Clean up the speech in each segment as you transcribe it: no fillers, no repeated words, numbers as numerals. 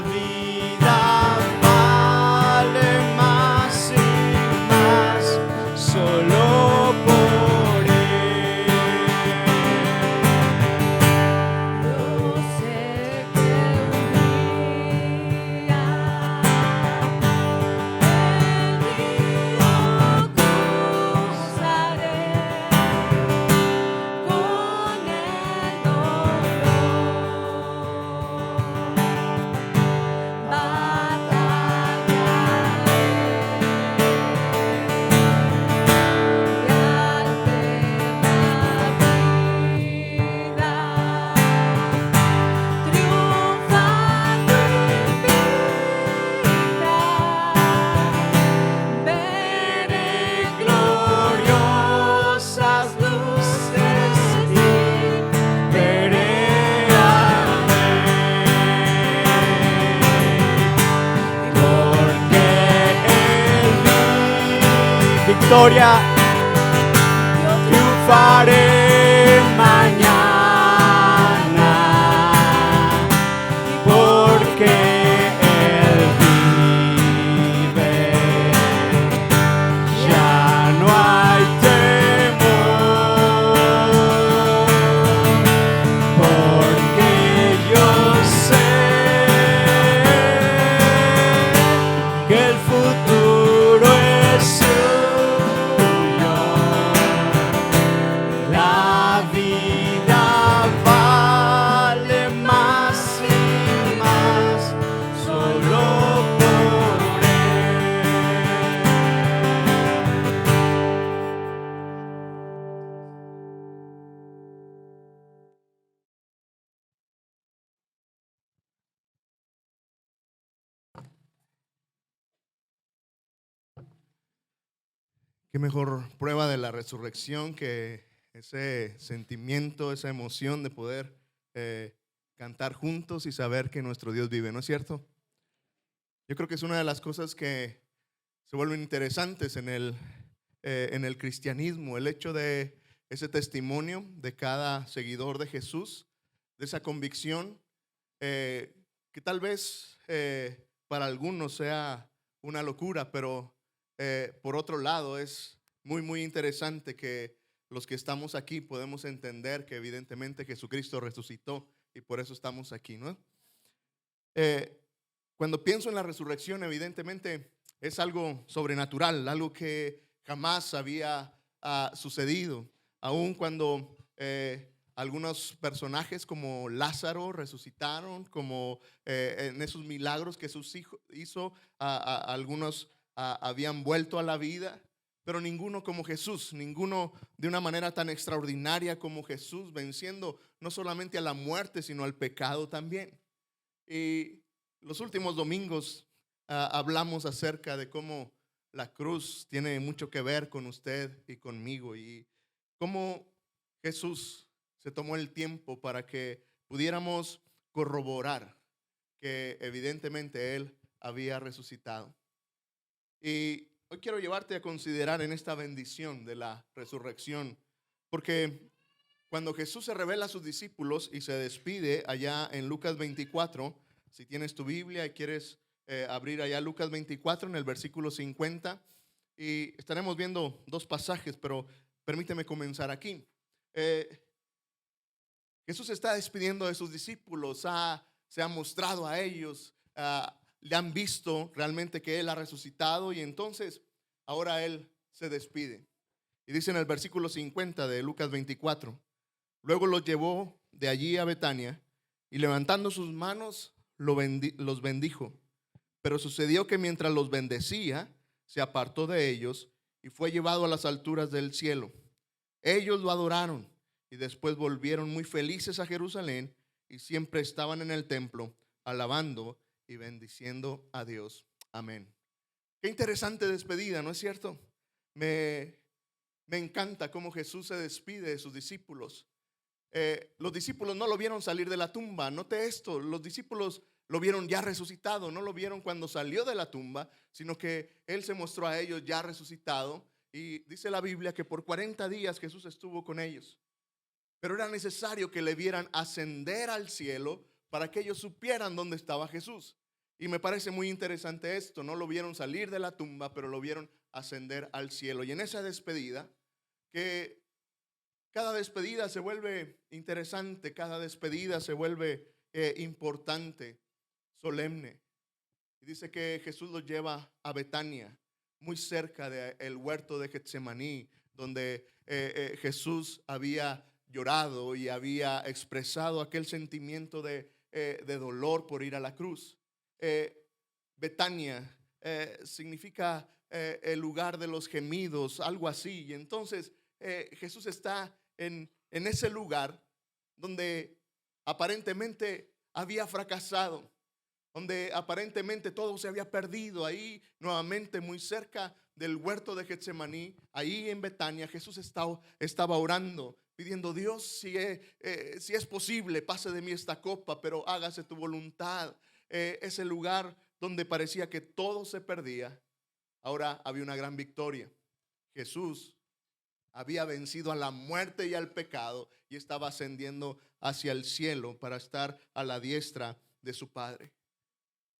vida vale más y más solo por Él. Yo sé que un día el río cruzaré con el dolor. Veré gloriosas luces y veré al Rey, porque en mi victoria triunfaré mañana, porque Él vive. Ya no hay temor, porque yo sé que el futuro es suyo. La vida vale más y más solo por Él. Qué mejor prueba de la resurrección que ese sentimiento, esa emoción de poder cantar juntos y saber que nuestro Dios vive, ¿no es cierto? Yo creo que es una de las cosas que se vuelven interesantes en el cristianismo, el hecho de ese testimonio de cada seguidor de Jesús, de esa convicción que tal vez para algunos sea una locura, pero por otro lado es muy interesante que los que estamos aquí podemos entender que evidentemente Jesucristo resucitó y por eso estamos aquí, ¿no? Cuando pienso en la resurrección, evidentemente es algo sobrenatural, algo que jamás había sucedido, aun cuando algunos personajes como Lázaro resucitaron, como en esos milagros que Jesús hizo, algunos habían vuelto a la vida, pero ninguno como Jesús, ninguno de una manera tan extraordinaria como Jesús, venciendo no solamente a la muerte, sino al pecado también. Y los últimos domingos hablamos acerca de cómo la cruz tiene mucho que ver con usted y conmigo, y cómo Jesús se tomó el tiempo para que pudiéramos corroborar que evidentemente Él había resucitado. Y hoy quiero llevarte a considerar en esta bendición de la resurrección, porque cuando Jesús se revela a sus discípulos y se despide allá en Lucas 24, si tienes tu Biblia y quieres abrir allá Lucas 24 en el versículo 50, y estaremos viendo dos pasajes, pero permíteme comenzar aquí. Jesús está despidiendo de sus discípulos, se ha mostrado a ellos, le han visto realmente que Él ha resucitado, y entonces ahora Él se despide. Y dice en el versículo 50 de Lucas 24: luego los llevó de allí a Betania y levantando sus manos los bendijo. Pero sucedió que mientras los bendecía, se apartó de ellos y fue llevado a las alturas del cielo. Ellos lo adoraron y después volvieron muy felices a Jerusalén y siempre estaban en el templo alabando y bendiciendo a Dios. Amén. Qué interesante despedida, ¿no es cierto? Me encanta cómo Jesús se despide de sus discípulos. Los discípulos no lo vieron salir de la tumba. Note esto, los discípulos lo vieron ya resucitado. No lo vieron cuando salió de la tumba, sino que Él se mostró a ellos ya resucitado. Y dice la Biblia que por 40 días Jesús estuvo con ellos. Pero era necesario que le vieran ascender al cielo para que ellos supieran dónde estaba Jesús. Y me parece muy interesante esto. No lo vieron salir de la tumba, pero lo vieron ascender al cielo. Y en esa despedida, que cada despedida se vuelve interesante, cada despedida se vuelve importante, solemne. Y dice que Jesús los lleva a Betania, muy cerca del huerto de Getsemaní, donde Jesús había llorado y había expresado aquel sentimiento de dolor por ir a la cruz. Betania significa el lugar de los gemidos, algo así. Y entonces Jesús está en ese lugar donde aparentemente había fracasado, donde aparentemente todo se había perdido. Ahí nuevamente muy cerca del huerto de Getsemaní, ahí en Betania, Jesús estaba orando, pidiendo: Dios, si es posible, pase de mí esta copa, pero hágase tu voluntad. Ese lugar donde parecía que todo se perdía, ahora había una gran victoria. Jesús había vencido a la muerte y al pecado y estaba ascendiendo hacia el cielo para estar a la diestra de su Padre.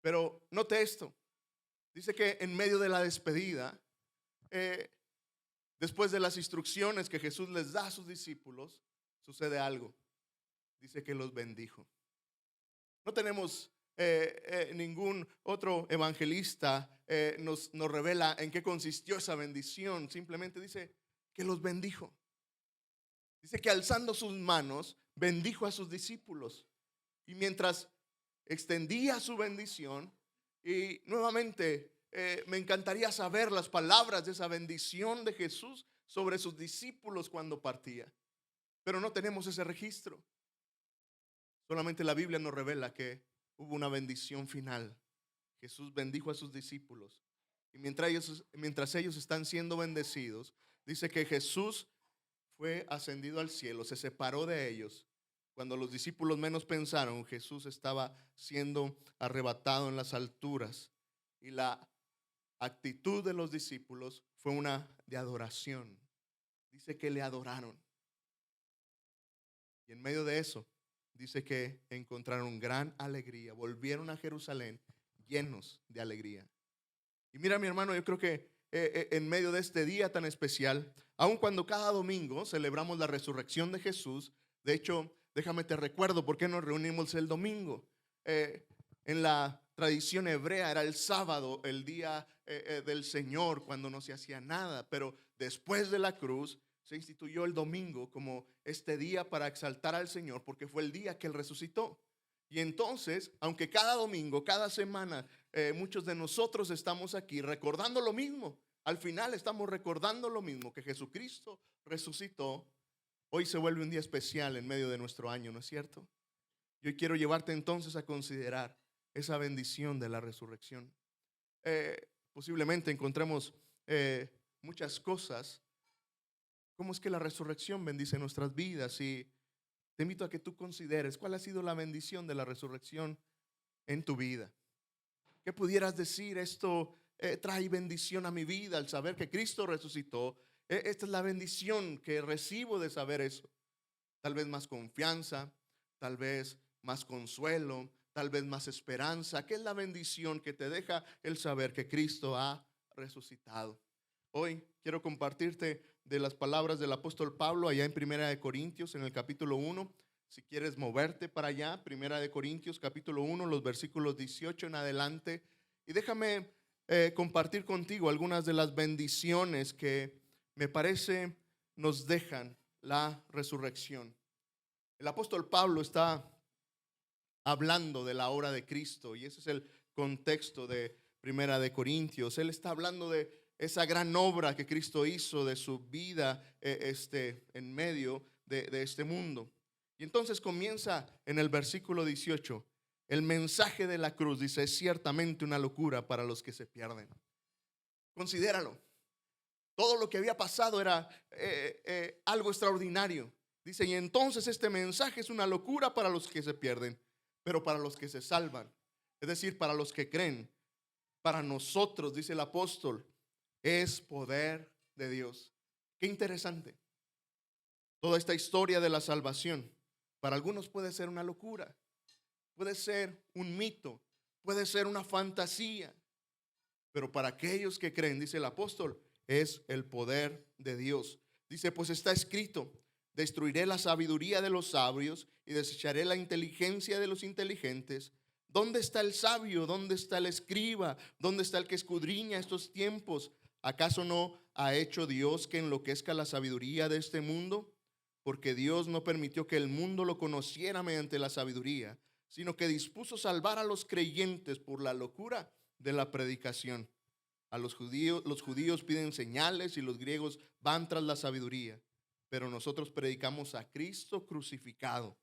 Pero note esto, dice que en medio de la despedida, después de las instrucciones que Jesús les da a sus discípulos, sucede algo. Dice que los bendijo. No tenemos ningún otro evangelista nos revela en qué consistió esa bendición. Simplemente dice que los bendijo. Dice que alzando sus manos bendijo a sus discípulos. Y mientras extendía su bendición, y nuevamente me encantaría saber las palabras de esa bendición de Jesús sobre sus discípulos cuando partía, pero no tenemos ese registro. Solamente la Biblia nos revela que hubo una bendición final. Jesús bendijo a sus discípulos, y mientras ellos están siendo bendecidos, dice que Jesús fue ascendido al cielo, se separó de ellos. Cuando los discípulos menos pensaron, Jesús estaba siendo arrebatado en las alturas, y la actitud de los discípulos fue una de adoración. Dice que le adoraron, y en medio de eso dice que encontraron gran alegría, volvieron a Jerusalén llenos de alegría. Y mira, mi hermano, yo creo que en medio de este día tan especial, aun cuando cada domingo celebramos la resurrección de Jesús, de hecho, déjame te recuerdo por qué nos reunimos el domingo. En la tradición hebrea era el sábado, el día del Señor, cuando no se hacía nada, pero después de la cruz se instituyó el domingo como este día para exaltar al Señor, porque fue el día que Él resucitó. Y entonces, aunque cada domingo, cada semana, muchos de nosotros estamos aquí recordando lo mismo, al final estamos recordando lo mismo, que Jesucristo resucitó. Hoy se vuelve un día especial en medio de nuestro año, ¿no es cierto? Yo quiero llevarte entonces a considerar esa bendición de la resurrección. Posiblemente encontremos muchas cosas. ¿Cómo es que la resurrección bendice nuestras vidas? Y te invito a que tú consideres cuál ha sido la bendición de la resurrección en tu vida. ¿Qué pudieras decir? Esto trae bendición a mi vida al saber que Cristo resucitó. Esta es la bendición que recibo de saber eso. Tal vez más confianza, tal vez más consuelo, tal vez más esperanza. ¿Qué es la bendición que te deja el saber que Cristo ha resucitado? Hoy quiero compartirte de las palabras del apóstol Pablo allá en Primera de Corintios, en el capítulo 1. Si quieres moverte para allá, Primera de Corintios, capítulo 1, los versículos 18 en adelante. Y déjame compartir contigo algunas de las bendiciones que me parece nos dejan la resurrección. El apóstol Pablo está hablando de la obra de Cristo, y ese es el contexto de Primera de Corintios. Él está hablando de esa gran obra que Cristo hizo, de su vida en medio de este mundo. Y entonces comienza en el versículo 18. El mensaje de la cruz, dice, es ciertamente una locura para los que se pierden. Considéralo. Todo lo que había pasado era algo extraordinario. Dice, y entonces este mensaje es una locura para los que se pierden, pero para los que se salvan, es decir, para los que creen, para nosotros, dice el apóstol, es poder de Dios. Qué interesante. Toda esta historia de la salvación, para algunos puede ser una locura, puede ser un mito, puede ser una fantasía, pero para aquellos que creen, dice el apóstol, es el poder de Dios. Dice, pues está escrito, destruiré la sabiduría de los sabios y desecharé la inteligencia de los inteligentes. ¿Dónde está el sabio? ¿Dónde está el escriba? ¿Dónde está el que escudriña estos tiempos? ¿Acaso no ha hecho Dios que enloquezca la sabiduría de este mundo? Porque Dios no permitió que el mundo lo conociera mediante la sabiduría, sino que dispuso salvar a los creyentes por la locura de la predicación. A los judíos piden señales y los griegos van tras la sabiduría. Pero nosotros predicamos a Cristo crucificado,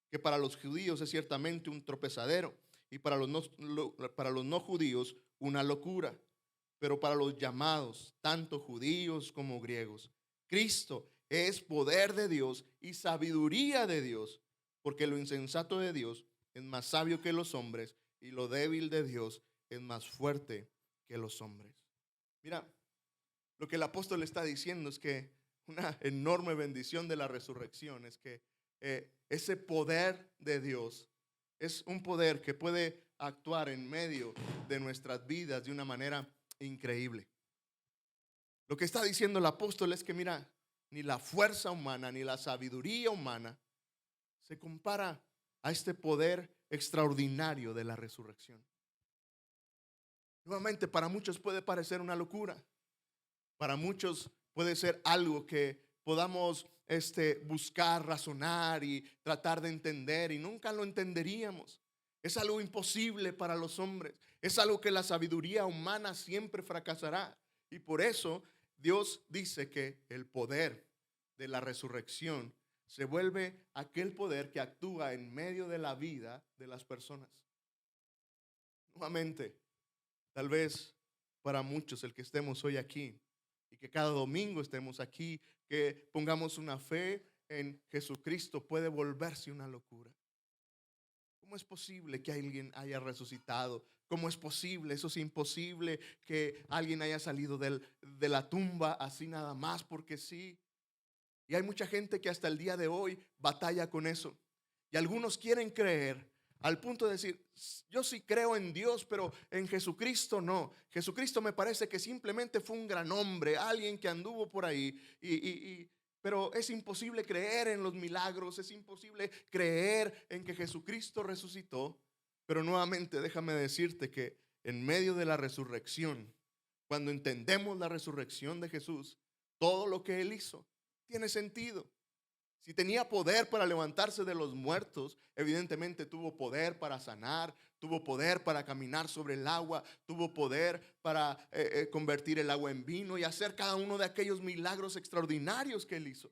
que para los judíos es ciertamente un tropezadero y para los no judíos una locura, pero para los llamados, tanto judíos como griegos, Cristo es poder de Dios y sabiduría de Dios, porque lo insensato de Dios es más sabio que los hombres y lo débil de Dios es más fuerte que los hombres. Mira, lo que el apóstol está diciendo es que una enorme bendición de la resurrección es que ese poder de Dios es un poder que puede actuar en medio de nuestras vidas de una manera increíble. Lo que está diciendo el apóstol es que mira, ni la fuerza humana ni la sabiduría humana se compara a este poder extraordinario de la resurrección. Nuevamente, para muchos puede parecer una locura. Para muchos puede ser algo que podamos buscar, razonar y tratar de entender y nunca lo entenderíamos. Es algo imposible para los hombres. Es algo que la sabiduría humana siempre fracasará. Y por eso Dios dice que el poder de la resurrección se vuelve aquel poder que actúa en medio de la vida de las personas. Nuevamente, tal vez para muchos el que estemos hoy aquí y que cada domingo estemos aquí, que pongamos una fe en Jesucristo, puede volverse una locura. ¿Cómo es posible que alguien haya resucitado? ¿Cómo es posible? Eso es imposible, que alguien haya salido de la tumba así nada más porque sí. Y hay mucha gente que hasta el día de hoy batalla con eso. Y algunos quieren creer al punto de decir, yo sí creo en Dios, pero en Jesucristo no. Jesucristo me parece que simplemente fue un gran hombre, alguien que anduvo por ahí. Pero es imposible creer en los milagros, es imposible creer en que Jesucristo resucitó. Pero nuevamente déjame decirte que en medio de la resurrección, cuando entendemos la resurrección de Jesús, todo lo que Él hizo tiene sentido. Si tenía poder para levantarse de los muertos, evidentemente tuvo poder para sanar, tuvo poder para caminar sobre el agua, tuvo poder para convertir el agua en vino y hacer cada uno de aquellos milagros extraordinarios que Él hizo.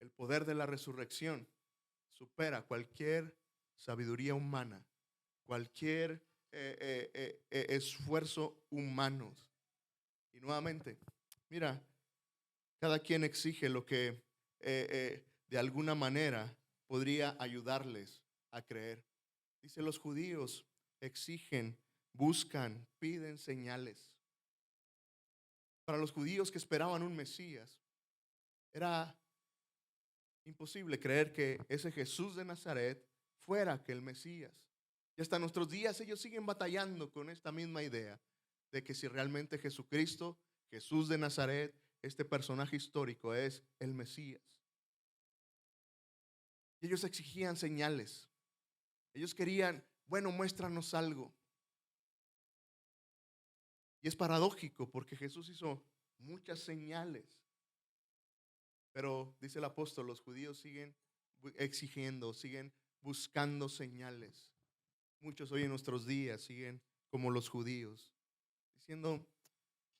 El poder de la resurrección supera cualquier sabiduría humana, cualquier esfuerzo humano. Y nuevamente, mira, cada quien exige lo que de alguna manera podría ayudarles a creer. Dice, los judíos exigen, buscan, piden señales. Para los judíos que esperaban un Mesías, era imposible creer que ese Jesús de Nazaret fuera aquel Mesías. Y hasta nuestros días ellos siguen batallando con esta misma idea de que si realmente Jesucristo, Jesús de Nazaret, este personaje histórico es el Mesías. Y ellos exigían señales. Ellos querían, bueno, muéstranos algo. Y es paradójico porque Jesús hizo muchas señales. Pero dice el apóstol, los judíos siguen exigiendo, siguen buscando señales. Muchos hoy en nuestros días siguen como los judíos, diciendo,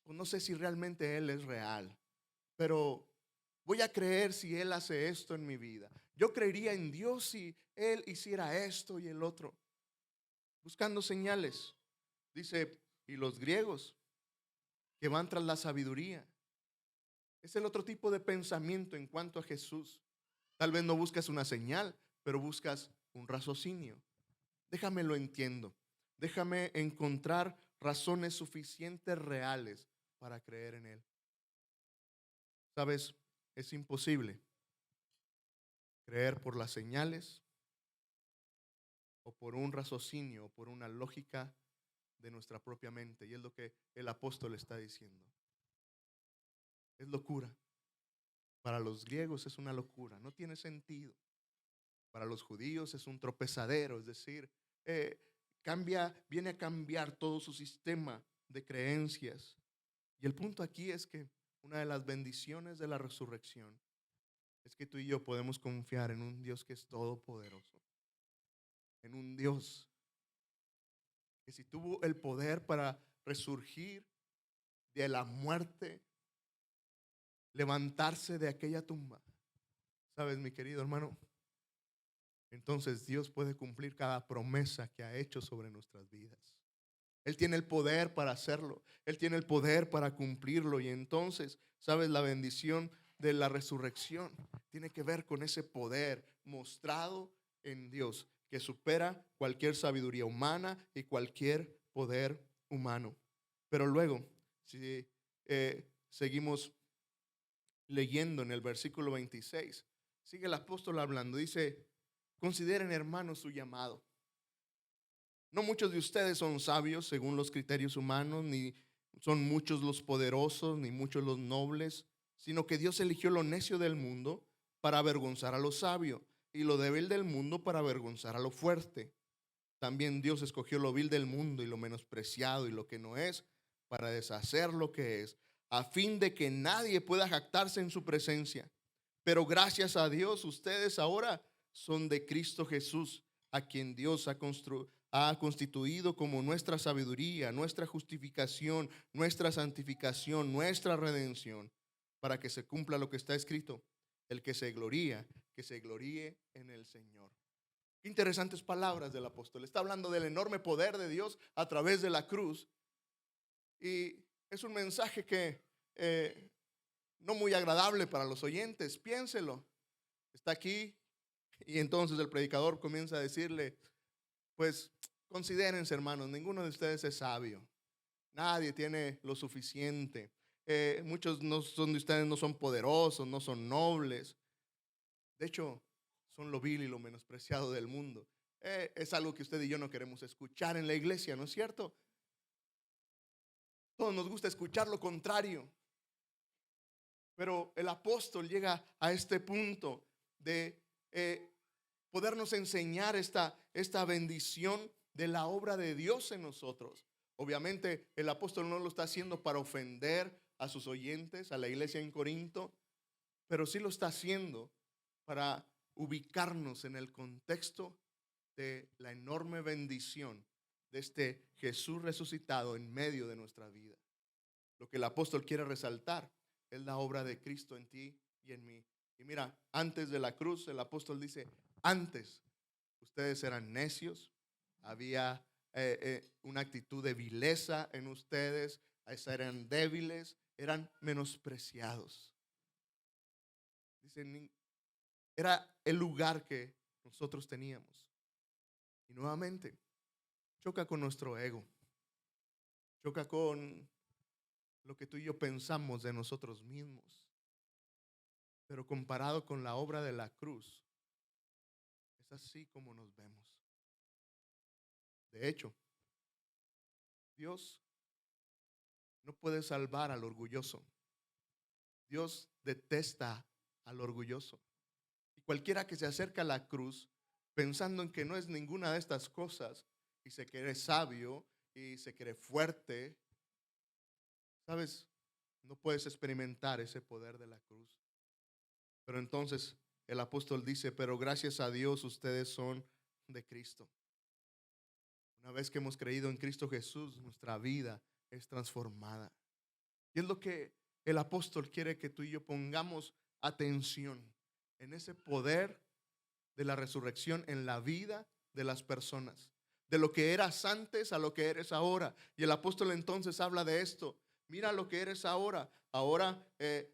pues no sé si realmente Él es real, pero voy a creer si Él hace esto en mi vida. Yo creería en Dios si Él hiciera esto y el otro. Buscando señales. Dice, y los griegos que van tras la sabiduría. Es el otro tipo de pensamiento en cuanto a Jesús. Tal vez no buscas una señal, pero buscas un raciocinio. Déjame lo entiendo. Déjame encontrar razones suficientes reales para creer en Él. ¿Sabes? Es imposible creer por las señales o por un raciocinio o por una lógica de nuestra propia mente. Y es lo que el apóstol está diciendo. Es locura. Para los griegos es una locura, no tiene sentido. Para los judíos es un tropezadero, es decir, eh, viene a cambiar todo su sistema de creencias. Y el punto aquí es que una de las bendiciones de la resurrección es que tú y yo podemos confiar en un Dios que es todopoderoso, en un Dios que si tuvo el poder para resurgir de la muerte, levantarse de aquella tumba, ¿sabes, mi querido hermano? Entonces Dios puede cumplir cada promesa que ha hecho sobre nuestras vidas. Él tiene el poder para hacerlo. Él tiene el poder para cumplirlo. Y entonces, ¿sabes? La bendición de la resurrección tiene que ver con ese poder mostrado en Dios que supera cualquier sabiduría humana y cualquier poder humano. Pero luego, si seguimos leyendo en el versículo 26, sigue el apóstol hablando. Dice, consideren, hermanos, su llamado. No muchos de ustedes son sabios según los criterios humanos, ni son muchos los poderosos, ni muchos los nobles, sino que Dios eligió lo necio del mundo para avergonzar a lo sabio y lo débil del mundo para avergonzar a lo fuerte. También Dios escogió lo vil del mundo y lo menospreciado y lo que no es para deshacer lo que es, a fin de que nadie pueda jactarse en su presencia. Pero gracias a Dios, ustedes ahora son de Cristo Jesús, a quien Dios ha constituido como nuestra sabiduría, nuestra justificación, nuestra santificación, nuestra redención, para que se cumpla lo que está escrito. El que se gloríe en el Señor. Qué interesantes palabras del apóstol. Está hablando del enorme poder de Dios a través de la cruz. Y es un mensaje que no muy agradable para los oyentes. Piénselo. Está aquí y entonces el predicador comienza a decirle, pues considérense, hermanos, ninguno de ustedes es sabio. Nadie tiene lo suficiente. Muchos de ustedes no son poderosos, no son nobles. De hecho, son lo vil y lo menospreciado del mundo. Es algo que usted y yo no queremos escuchar en la iglesia, ¿no es cierto? Todos nos gusta escuchar lo contrario. Pero el apóstol llega a este punto de podernos enseñar esta bendición de la obra de Dios en nosotros. Obviamente el apóstol no lo está haciendo para ofender a sus oyentes, a la iglesia en Corinto, pero sí lo está haciendo para ubicarnos en el contexto de la enorme bendición de este Jesús resucitado en medio de nuestra vida. Lo que el apóstol quiere resaltar es la obra de Cristo en ti y en mí. Y mira, antes de la cruz, el apóstol dice, antes ustedes eran necios, había una actitud de vileza en ustedes, eran débiles, eran menospreciados. Dicen, era el lugar que nosotros teníamos. Y nuevamente, choca con nuestro ego, choca con lo que tú y yo pensamos de nosotros mismos. Pero comparado con la obra de la cruz, es así como nos vemos. De hecho, Dios no puede salvar al orgulloso. Dios detesta al orgulloso. Y cualquiera que se acerca a la cruz pensando en que no es ninguna de estas cosas y se cree sabio y se cree fuerte, ¿sabes? No puedes experimentar ese poder de la cruz. Pero entonces el apóstol dice, pero gracias a Dios ustedes son de Cristo. Una vez que hemos creído en Cristo Jesús, nuestra vida es transformada. Y es lo que el apóstol quiere que tú y yo pongamos atención en ese poder de la resurrección en la vida de las personas. De lo que eras antes a lo que eres ahora. Y el apóstol entonces habla de esto. Mira lo que eres ahora. Ahora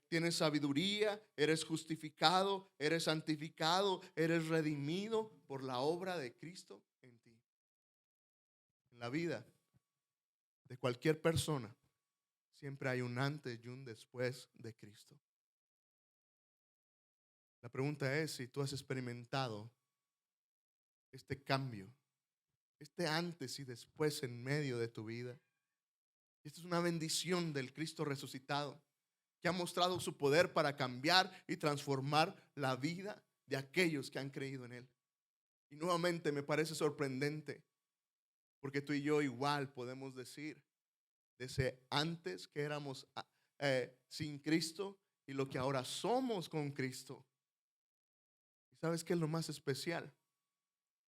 tienes sabiduría, eres justificado, eres santificado, eres redimido por la obra de Cristo en ti. En la vida de cualquier persona siempre hay un antes y un después de Cristo. La pregunta es si tú has experimentado este cambio este antes y después en medio de tu vida. Esta es una bendición del Cristo resucitado, que ha mostrado su poder para cambiar y transformar la vida de aquellos que han creído en Él. Y nuevamente me parece sorprendente, porque tú y yo igual podemos decir, desde antes que éramos sin Cristo y lo que ahora somos con Cristo. ¿Y sabes qué es lo más especial?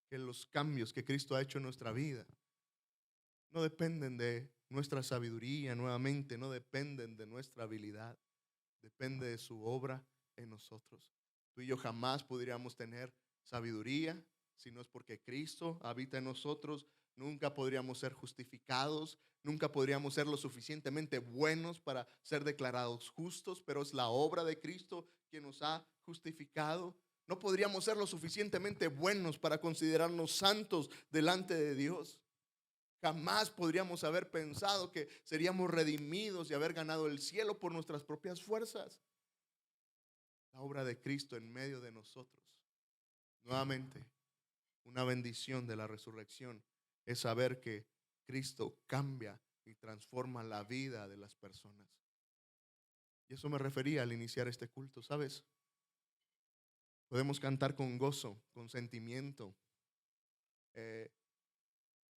Que los cambios que Cristo ha hecho en nuestra vida no dependen de nuestra sabiduría, nuevamente, no dependen de nuestra habilidad, depende de su obra en nosotros. Tú y yo jamás podríamos tener sabiduría si no es porque Cristo habita en nosotros. Nunca podríamos ser justificados, nunca podríamos ser lo suficientemente buenos para ser declarados justos, pero es la obra de Cristo quien nos ha justificado. No podríamos ser lo suficientemente buenos para considerarnos santos delante de Dios. Jamás podríamos haber pensado que seríamos redimidos y haber ganado el cielo por nuestras propias fuerzas. La obra de Cristo en medio de nosotros. Nuevamente, una bendición de la resurrección es saber que Cristo cambia y transforma la vida de las personas. Y eso me refería al iniciar este culto, ¿sabes? Podemos cantar con gozo, con sentimiento,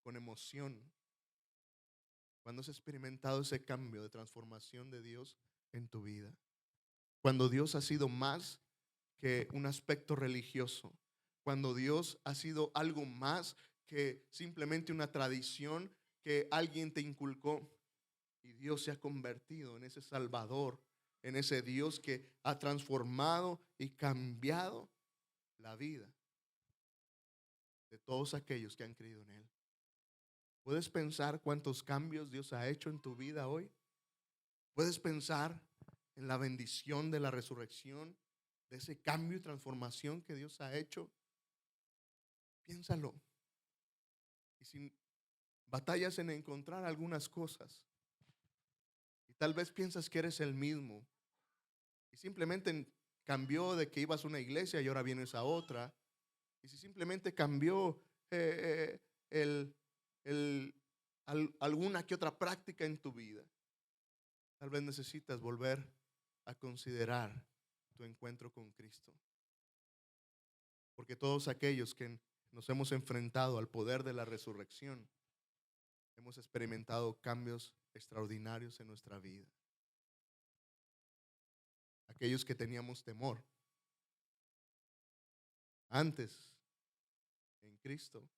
con emoción, cuando has experimentado ese cambio de transformación de Dios en tu vida. Cuando Dios ha sido más que un aspecto religioso. Cuando Dios ha sido algo más que simplemente una tradición que alguien te inculcó. Y Dios se ha convertido en ese Salvador, en ese Dios que ha transformado y cambiado la vida de todos aquellos que han creído en Él. ¿Puedes pensar cuántos cambios Dios ha hecho en tu vida hoy? ¿Puedes pensar en la bendición de la resurrección, de ese cambio y transformación que Dios ha hecho? Piénsalo. Y si batallas en encontrar algunas cosas, y tal vez piensas que eres el mismo, y simplemente cambió de que ibas a una iglesia y ahora vienes a otra, y si simplemente cambió alguna que otra práctica en tu vida, tal vez necesitas volver a considerar tu encuentro con Cristo. Porque todos aquellos que nos hemos enfrentado al poder de la resurrección, hemos experimentado cambios extraordinarios en nuestra vida. Aquellos que teníamos temor antes en Cristo,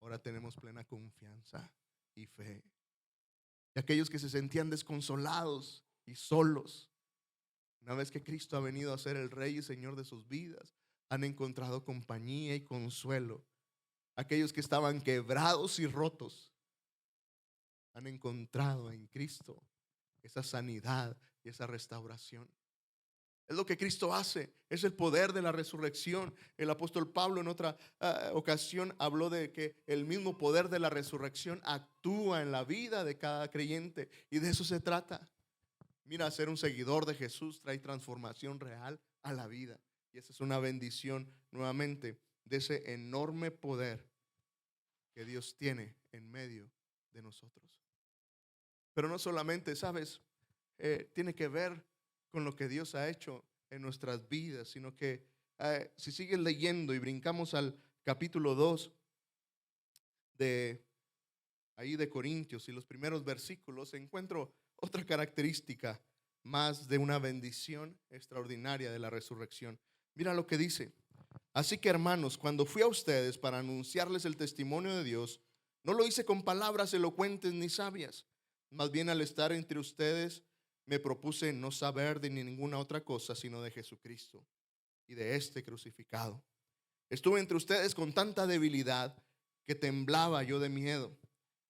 ahora tenemos plena confianza y fe. Y aquellos que se sentían desconsolados y solos, una vez que Cristo ha venido a ser el Rey y Señor de sus vidas, han encontrado compañía y consuelo. Aquellos que estaban quebrados y rotos, han encontrado en Cristo esa sanidad y esa restauración. Es lo que Cristo hace, es el poder de la resurrección. El apóstol Pablo en otra ocasión habló de que el mismo poder de la resurrección actúa en la vida de cada creyente, y de eso se trata. Mira, ser un seguidor de Jesús trae transformación real a la vida, y esa es una bendición nuevamente de ese enorme poder que Dios tiene en medio de nosotros. Pero no solamente, ¿sabes? Tiene que ver con lo que Dios ha hecho en nuestras vidas, sino que si sigues leyendo y brincamos al capítulo 2 de ahí de Corintios y los primeros versículos, encuentro otra característica más de una bendición extraordinaria de la resurrección. Mira lo que dice: así que, hermanos, cuando fui a ustedes para anunciarles el testimonio de Dios, no lo hice con palabras elocuentes ni sabias, más bien al estar entre ustedes me propuse no saber de ninguna otra cosa sino de Jesucristo y de este crucificado. Estuve entre ustedes con tanta debilidad que temblaba yo de miedo.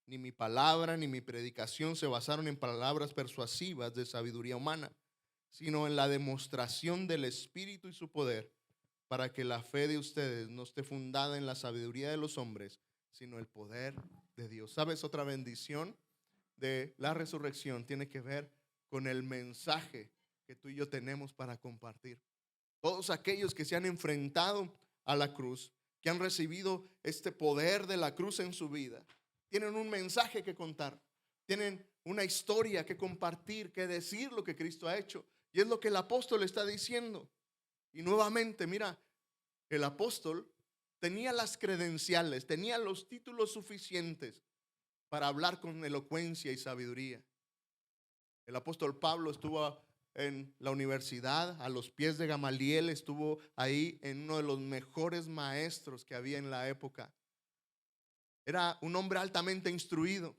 Ni mi palabra ni mi predicación se basaron en palabras persuasivas de sabiduría humana, sino en la demostración del Espíritu y su poder, para que la fe de ustedes no esté fundada en la sabiduría de los hombres, sino el poder de Dios. ¿Sabes? Otra bendición de la resurrección tiene que ver con el mensaje que tú y yo tenemos para compartir. Todos aquellos que se han enfrentado a la cruz que han recibido este poder de la cruz en su vida, tienen un mensaje que contar, tienen una historia que compartir, que decir lo que Cristo ha hecho. Y es lo que el apóstol está diciendo. Y nuevamente, mira, el apóstol tenía las credenciales, tenía los títulos suficientes para hablar con elocuencia y sabiduría. El apóstol Pablo estuvo en la universidad, a los pies de Gamaliel, estuvo ahí en uno de los mejores maestros que había en la época. Era un hombre altamente instruido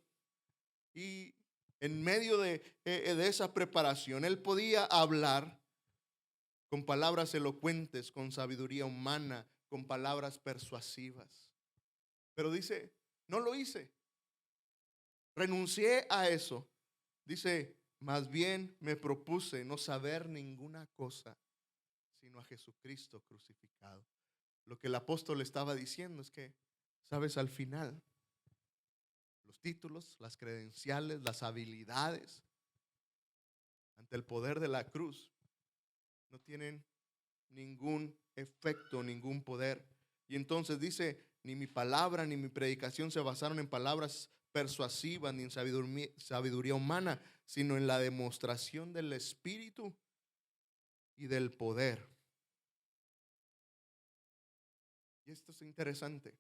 y en medio de esa preparación, él podía hablar con palabras elocuentes, con sabiduría humana, con palabras persuasivas. Pero dice, no lo hice. Renuncié a eso. Dice, más bien me propuse no saber ninguna cosa, sino a Jesucristo crucificado. Lo que el apóstol estaba diciendo es que, sabes, al final, los títulos, las credenciales, las habilidades, ante el poder de la cruz, no tienen ningún efecto, ningún poder. Y entonces dice, ni mi palabra ni mi predicación se basaron en palabras persuasivas ni en sabiduría humana, sino en la demostración del Espíritu y del poder. Y esto es interesante.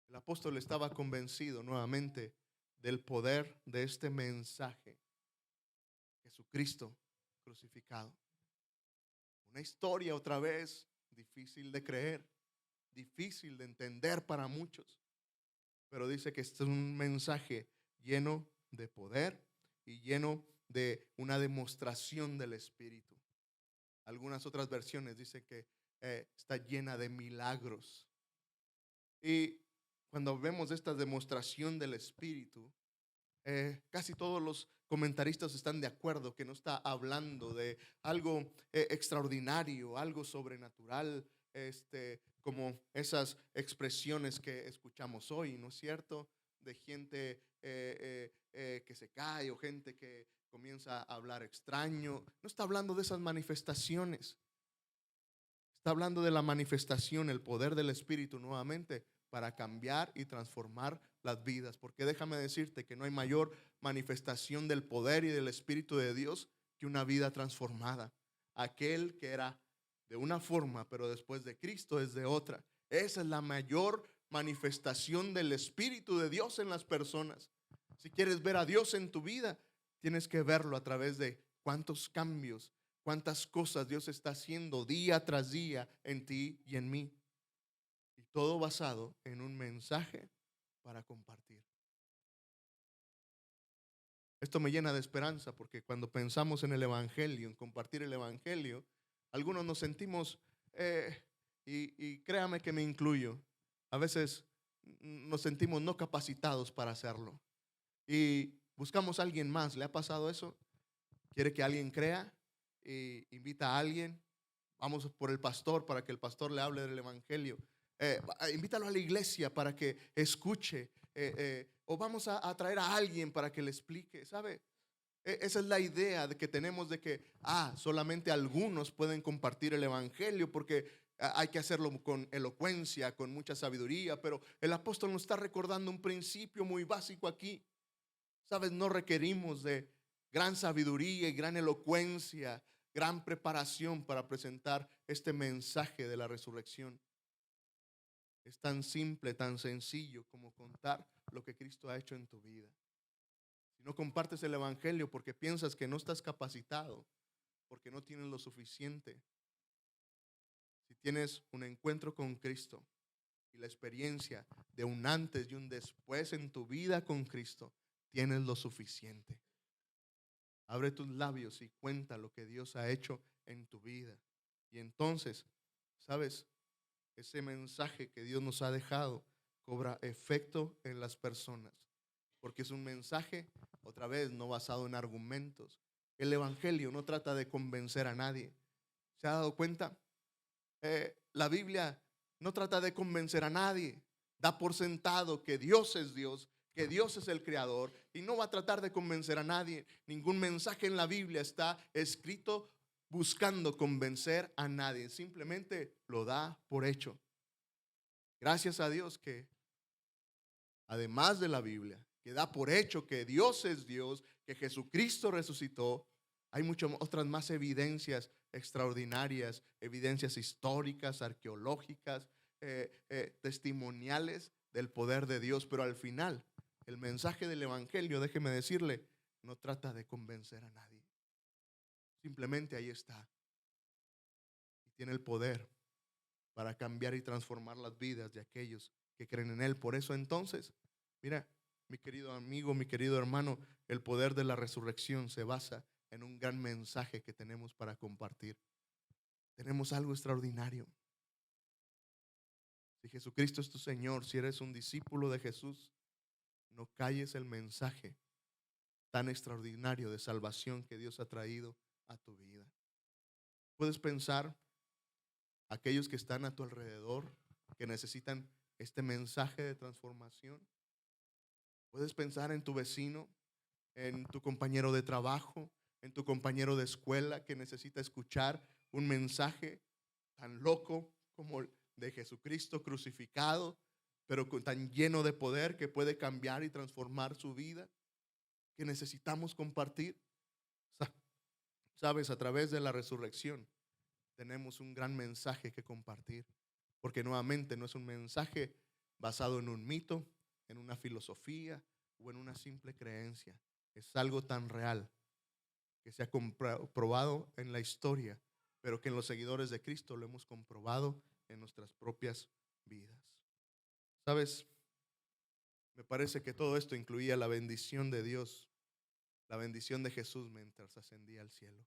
El apóstol estaba convencido nuevamente del poder de este mensaje, Jesucristo crucificado. Una historia otra vez difícil de creer, difícil de entender para muchos, pero dice que este es un mensaje lleno de poder y lleno de una demostración del Espíritu. Algunas otras versiones dicen que está llena de milagros. Y cuando vemos esta demostración del Espíritu, casi todos los comentaristas están de acuerdo que no está hablando de algo extraordinario, algo sobrenatural, como esas expresiones que escuchamos hoy, ¿no es cierto? De gente que se cae o gente que comienza a hablar extraño. No está hablando de esas manifestaciones. Está hablando de la manifestación, el poder del Espíritu nuevamente para cambiar y transformar las vidas. Porque déjame decirte que no hay mayor manifestación del poder y del Espíritu de Dios que una vida transformada. Aquel que era de una forma, pero después de Cristo es de otra. Esa es la mayor manifestación del Espíritu de Dios en las personas. Si quieres ver a Dios en tu vida, tienes que verlo a través de cuántos cambios, cuántas cosas Dios está haciendo día tras día en ti y en mí. Y todo basado en un mensaje para compartir. Esto me llena de esperanza porque cuando pensamos en el Evangelio, en compartir el Evangelio, algunos nos sentimos, y créame que me incluyo, a veces nos sentimos no capacitados para hacerlo. Y buscamos a alguien más. ¿Le ha pasado eso? ¿Quiere que alguien crea? Y invita a alguien. Vamos por el pastor para que el pastor le hable del Evangelio. Invítalo a la iglesia para que escuche. O vamos a traer a alguien para que le explique. ¿Sabe? Esa es la idea de que tenemos de que solamente algunos pueden compartir el Evangelio porque hay que hacerlo con elocuencia, con mucha sabiduría. Pero el apóstol nos está recordando un principio muy básico aquí. ¿Sabes? No requerimos de gran sabiduría y gran elocuencia, gran preparación para presentar este mensaje de la resurrección. Es tan simple, tan sencillo como contar lo que Cristo ha hecho en tu vida. Si no compartes el Evangelio porque piensas que no estás capacitado, porque no tienes lo suficiente, si tienes un encuentro con Cristo y la experiencia de un antes y un después en tu vida con Cristo, tienes lo suficiente. Abre tus labios y cuenta lo que Dios ha hecho en tu vida. Y entonces, ¿sabes? Ese mensaje que Dios nos ha dejado cobra efecto en las personas. Porque es un mensaje, otra vez, no basado en argumentos. El Evangelio no trata de convencer a nadie. ¿Se ha dado cuenta? La Biblia no trata de convencer a nadie. Da por sentado que Dios es Dios, que Dios es el creador y no va a tratar de convencer a nadie. Ningún mensaje en la Biblia está escrito buscando convencer a nadie. Simplemente lo da por hecho. Gracias a Dios que además de la Biblia, que da por hecho que Dios es Dios, que Jesucristo resucitó, hay muchas otras más evidencias extraordinarias, evidencias históricas, arqueológicas, testimoniales del poder de Dios. Pero al final, el mensaje del Evangelio, déjeme decirle, no trata de convencer a nadie. Simplemente ahí está. Y tiene el poder para cambiar y transformar las vidas de aquellos que creen en Él. Por eso entonces, mira, mi querido amigo, mi querido hermano, el poder de la resurrección se basa en un gran mensaje que tenemos para compartir. Tenemos algo extraordinario. Si Jesucristo es tu Señor, si eres un discípulo de Jesús, no calles el mensaje tan extraordinario de salvación que Dios ha traído a tu vida. Puedes pensar aquellos que están a tu alrededor, que necesitan este mensaje de transformación. Puedes pensar en tu vecino, en tu compañero de trabajo, en tu compañero de escuela que necesita escuchar un mensaje tan loco como el de Jesucristo crucificado, pero tan lleno de poder que puede cambiar y transformar su vida, que necesitamos compartir. Sabes, a través de la resurrección tenemos un gran mensaje que compartir, porque nuevamente no es un mensaje basado en un mito, en una filosofía o en una simple creencia. Es algo tan real que se ha comprobado en la historia, pero que en los seguidores de Cristo lo hemos comprobado en nuestras propias vidas. ¿Sabes? Me parece que todo esto incluía la bendición de Dios, la bendición de Jesús mientras ascendía al cielo.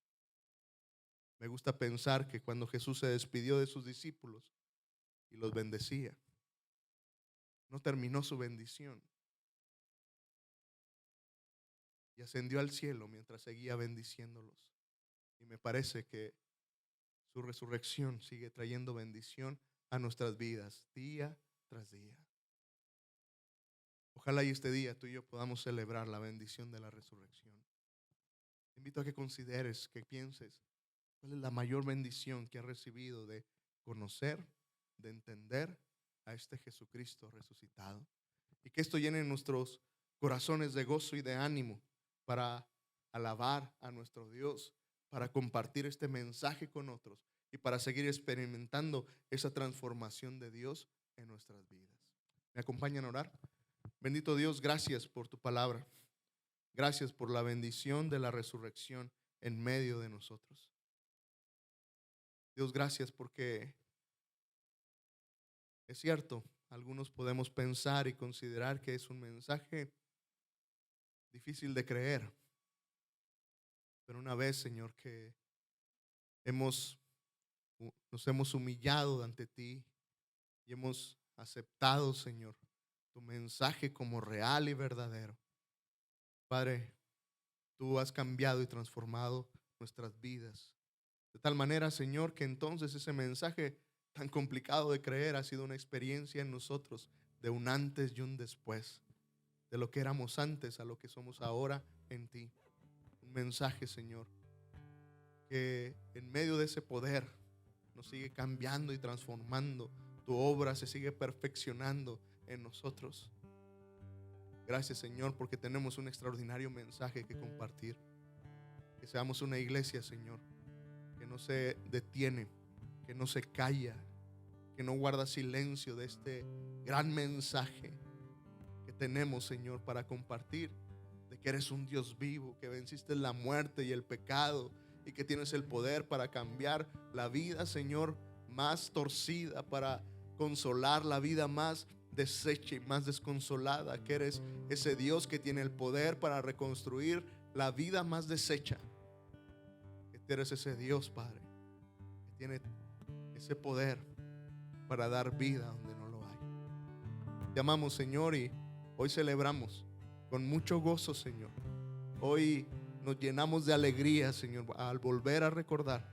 Me gusta pensar que cuando Jesús se despidió de sus discípulos y los bendecía, no terminó su bendición y ascendió al cielo mientras seguía bendiciéndolos. Y me parece que su resurrección sigue trayendo bendición a nuestras vidas día tras día. Ojalá y este día tú y yo podamos celebrar la bendición de la resurrección. Te invito a que consideres, que pienses cuál es la mayor bendición que has recibido de conocer, de entender a este Jesucristo resucitado. Y que esto llene nuestros corazones de gozo y de ánimo para alabar a nuestro Dios, para compartir este mensaje con otros y para seguir experimentando esa transformación de Dios en nuestras vidas. ¿Me acompañan a orar? Bendito Dios, gracias por tu palabra. Gracias por la bendición de la resurrección en medio de nosotros. Dios, gracias porque es cierto, algunos podemos pensar y considerar que es un mensaje difícil de creer. Pero una vez, Señor, que nos hemos humillado ante ti y hemos aceptado, Señor, tu mensaje como real y verdadero. Padre, tú has cambiado y transformado nuestras vidas. De tal manera, Señor, que entonces ese mensaje tan complicado de creer ha sido una experiencia en nosotros de un antes y un después, de lo que éramos antes a lo que somos ahora en ti. Un mensaje, Señor, que en medio de ese poder nos sigue cambiando y transformando. Tu obra se sigue perfeccionando en nosotros. Gracias, Señor, porque tenemos un extraordinario mensaje que compartir. Que seamos una iglesia, Señor, que no se detiene, que no se calla, que no guarda silencio de este gran mensaje que tenemos, Señor, para compartir, de que eres un Dios vivo, que venciste la muerte y el pecado y que tienes el poder para cambiar la vida, Señor, más torcida, para consolar la vida más deshecha y más desconsolada, que eres ese Dios que tiene el poder para reconstruir la vida más deshecha, que eres ese Dios, Padre, que tiene ese poder para dar vida donde no lo hay. Te amamos, Señor, y hoy celebramos con mucho gozo, Señor. Hoy nos llenamos de alegría, Señor, al volver a recordar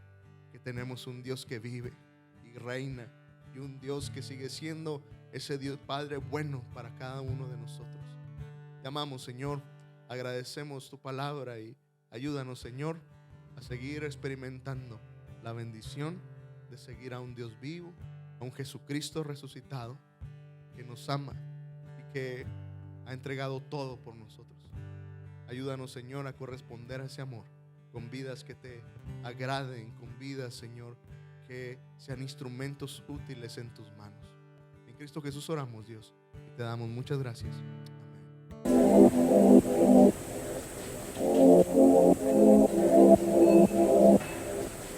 que tenemos un Dios que vive y reina, y un Dios que sigue siendo ese Dios Padre bueno para cada uno de nosotros. Te amamos, Señor, agradecemos tu palabra y ayúdanos, Señor, a seguir experimentando la bendición de seguir a un Dios vivo, a un Jesucristo resucitado, que nos ama y que ha entregado todo por nosotros. Ayúdanos, Señor, a corresponder a ese amor con vidas que te agraden, con vidas, Señor, que sean instrumentos útiles en tus manos. En Cristo Jesús oramos, Dios, y te damos muchas gracias. Amén.